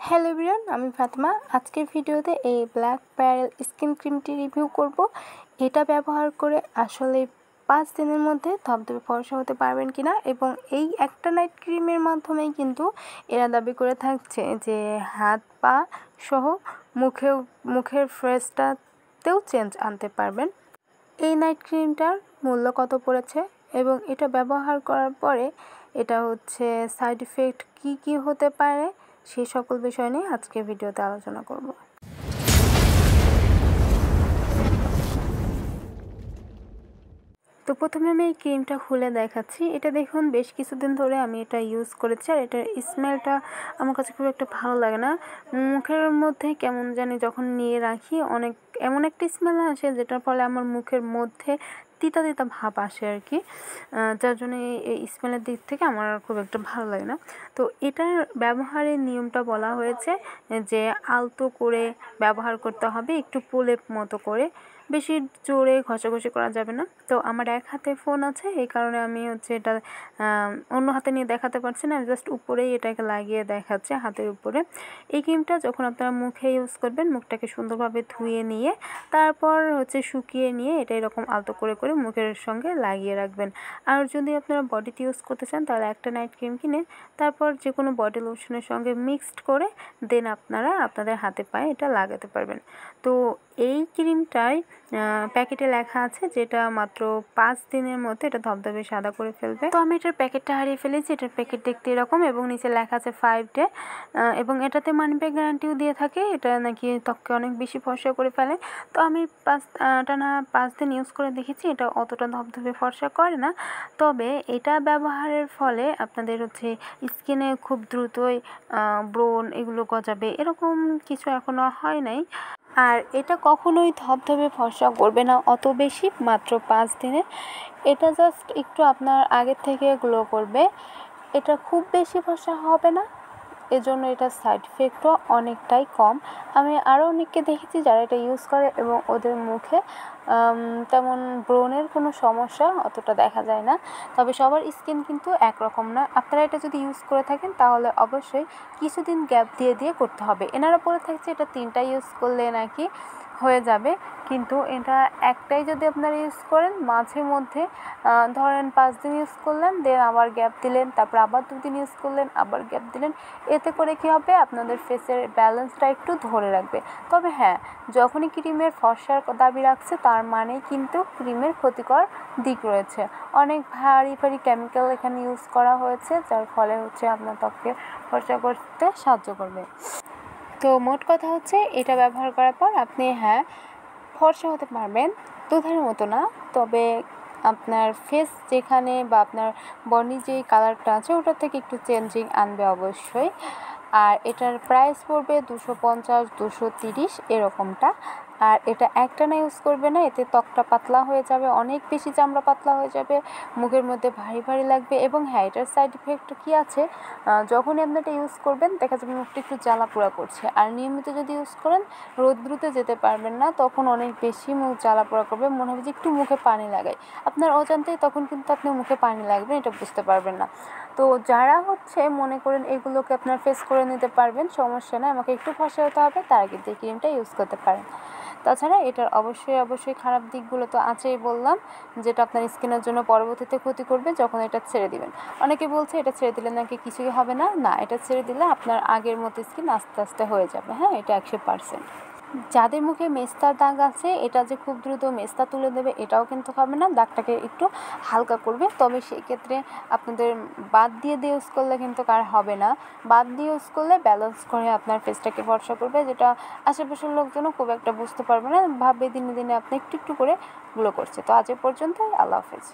Hello everyone, আমি ফাতেমা। আজকের ভিডিওতে এই ব্ল্যাক প্যারেল স্কিন ক্রিমটি রিভিউ করব। এটা ব্যবহার করে আসলে 5 দিনের মধ্যে ধবধবে ফর্সা হতে পারবেন কিনা, এবং এই একটা নাইট ক্রিমের মাধ্যমেই কিন্তু এরা দাবি করে থাকছে যে হাত পা সহ মুখের ফ্রেশটাতেও চেঞ্জ আনতে পারবেন। এই নাইট ক্রিমটার মূল্য কত পড়েছে এবং এটা ব্যবহার করার পরে এটা সাইড ইফেক্ট কী হতে পারে সেই সকল বিষয় নিয়ে আজকে ভিডিওতে আলোচনা করব। তো প্রথমে আমি এই ক্রিমটা খুলে দেখাচ্ছি। এটা দেখুন, বেশ কিছুদিন ধরে আমি এটা ইউজ করেছি, আর এটার স্মেলটা আমার কাছে খুব একটা ভালো লাগে না। মুখের মধ্যে কেমন জানি যখন নিয়ে রাখি এমন একটা স্মেল আসে যেটার ফলে আমার মুখের মধ্যে তিতা তিতা ভাব আসে আর কি, যার জন্য এই স্মেলের দিক থেকে আমার খুব একটা ভালো লাগে না। তো এটার ব্যবহারের নিয়মটা বলা হয়েছে যে আলতো করে ব্যবহার করতে হবে, একটু প্রলেপ মতো করে, বেশি জোরে ঘষাঘষি করা যাবে না। তো আমার এক হাতে ফোন আছে, এই কারণে আমি এটা অন্য হাতে নিয়ে দেখাতে পারছি না, আমি জাস্ট উপরেই এটাকে লাগিয়ে দেখাচ্ছি হাতের উপরে। এই ক্রিমটা যখন আপনারা মুখে ইউজ করবেন, মুখটাকে সুন্দরভাবে ধুয়ে নিয়ে তারপর শুকিয়ে নিয়ে এটা এরকম আলতো করে করে মুখের সঙ্গে লাগিয়ে রাখবেন। আর যদি আপনারা বডিতে ইউজ করতে চান তাহলে একটা নাইট ক্রিম কিনে তারপর যে কোনো বডি লোশনের সঙ্গে মিক্সড করে দেন আপনারা আপনাদের হাতে পায়ে এটা লাগাতে পারবেন। তো এই ক্রিমটায় প্যাকেটে লেখা আছে যেটা মাত্র 5 দিনের মধ্যে এটা ধবধবে সাদা করে ফেলবে। তো আমি এটার প্যাকেটটা হারিয়ে ফেলেছি। এটার প্যাকেট দেখতে এরকম এবং নিচে লেখা আছে 5 ডে, এবং এটাতে মানি ব্যাক গ্যারান্টিও দিয়ে থাকে। এটা নাকি ত্বককে অনেক বেশি ফর্সা করে ফেলে। তো আমি 5 দিন ইউজ করে দেখেছি, এটা অতটা ধবধবে ফর্সা করে না। তবে এটা ব্যবহারের ফলে আপনাদের স্কিনে খুব দ্রুতই ব্রণ এগুলো গজাবে, এরকম কিছু এখনও হয় নাই। আর এটা কখনোই ধবধবে ফর্সা করবে না অত বেশি, মাত্র 5 দিনে। এটা জাস্ট একটু আপনার আগের থেকে গ্লো করবে, এটা খুব বেশি ফর্সা হবে না, এজন্য এটার সাইড ইফেক্টও অনেকটাই কম। আমি আরও অনেককে দেখেছি যারা এটা ইউজ করে এবং ওদের মুখে তেমন ব্রণের কোনো সমস্যা অতটা দেখা যায় না। তবে সবার স্কিন কিন্তু একরকম না। আপনারা এটা যদি ইউজ করে থাকেন তাহলে অবশ্যই কিছুদিন গ্যাপ দিয়ে দিয়ে করতে হবে। এনারা বলে থাকছে এটা 3টা ইউজ করলে নাকি হয়ে যাবে, কিন্তু এটা একটাই যদি আপনারা ইউজ করেন, মাঝে মধ্যে ধরেন 5 দিন ইউজ করলেন, দেন আবার গ্যাপ দিলেন, তারপর আবার 2 দিন ইউজ করলেন, আবার গ্যাপ দিলেন, এতে করে কী হবে, আপনাদের ফেসের ব্যালেন্সটা একটু ধরে রাখবে। তবে হ্যাঁ, যখনই ক্রিমের ফর্সার দাবি রাখছে তার মানে কিন্তু ক্রিমের ক্ষতিকর দিক রয়েছে। অনেক ভারী ভারী কেমিক্যাল এখানে ইউজ করা হয়েছে, যার ফলে আপনার ত্বককে ফর্সা করতে সাহায্য করবে। তো মোট কথা এটা ব্যবহার করার পর আপনি ফর্সা হতে পারবেন, দুধের মতো না, তবে আপনার ফেস যেখানে বা আপনার বডি যেই কালারটা আছে ওটার থেকে একটু চেঞ্জিং আনবে অবশ্যই। আর এটার প্রাইস পড়বে 250-230 এরকমটা। আর এটা একটানা ইউজ করবে না, এতে ত্বকটা পাতলা হয়ে যাবে, অনেক বেশি চামড়া পাতলা হয়ে যাবে, মুখের মধ্যে ভারী ভারী লাগবে। এবং হ্যাঁ, এটার সাইড ইফেক্ট কী আছে, যখনই আপনি এটা ইউজ করবেন দেখা যাবে মুখটা একটু জ্বালা পোড়া করছে। আর নিয়মিত যদি ইউজ করেন, রৌদ্রুতে যেতে পারবেন না, তখন অনেক বেশি মুখ জ্বালা পোড়া করবে, মনে হবে যে একটু মুখে পানি লাগায়। আপনার অজান্তেই তখন কিন্তু আপনি মুখে পানি লাগবে, এটা বুঝতে পারবেন না। তো যারা মনে করেন এগুলোকে আপনার ফেস করে নিতে পারবেন, সমস্যা নেই, আমাকে একটু ফর্সা হতে হবে, তারা কিন্তু এই ক্রিমটা ইউজ করতে পারেন। তাছাড়া এটার অবশ্যই খারাপ দিকগুলো তো আছেই, বললাম, যেটা আপনার স্কিনের জন্য পরবর্তীতে ক্ষতি করবে যখন এটা ছেড়ে দিবেন। অনেকে বলছে এটা ছেড়ে দিলে নাকি কিছুই হবে না। না, এটা ছেড়ে দিলে আপনার আগের মতো স্কিন আস্তে আস্তে হয়ে যাবে। হ্যাঁ, এটা 100%। যাদের মুখে মেস্তার দাগ আছে, এটা যে খুব দ্রুত মেস্তা তুলে দেবে এটাও কিন্তু হবে না, দাগটাকে একটু হালকা করবে। তবে সেই ক্ষেত্রে আপনাদের বাদ দিয়ে ইউজ করলে কিন্তু আর হবে না। বাদ দিয়ে ইউজ করলে ব্যালেন্স করে আপনার ফেসটাকে ফর্সা করবে, যেটা আশেপাশের লোকজনও খুব একটা বুঝতে পারবে না, ভাববে দিনে দিনে আপনি একটু একটু করে গ্লো করছে। তো আজ এ পর্যন্তই, আল্লাহ হাফেজ।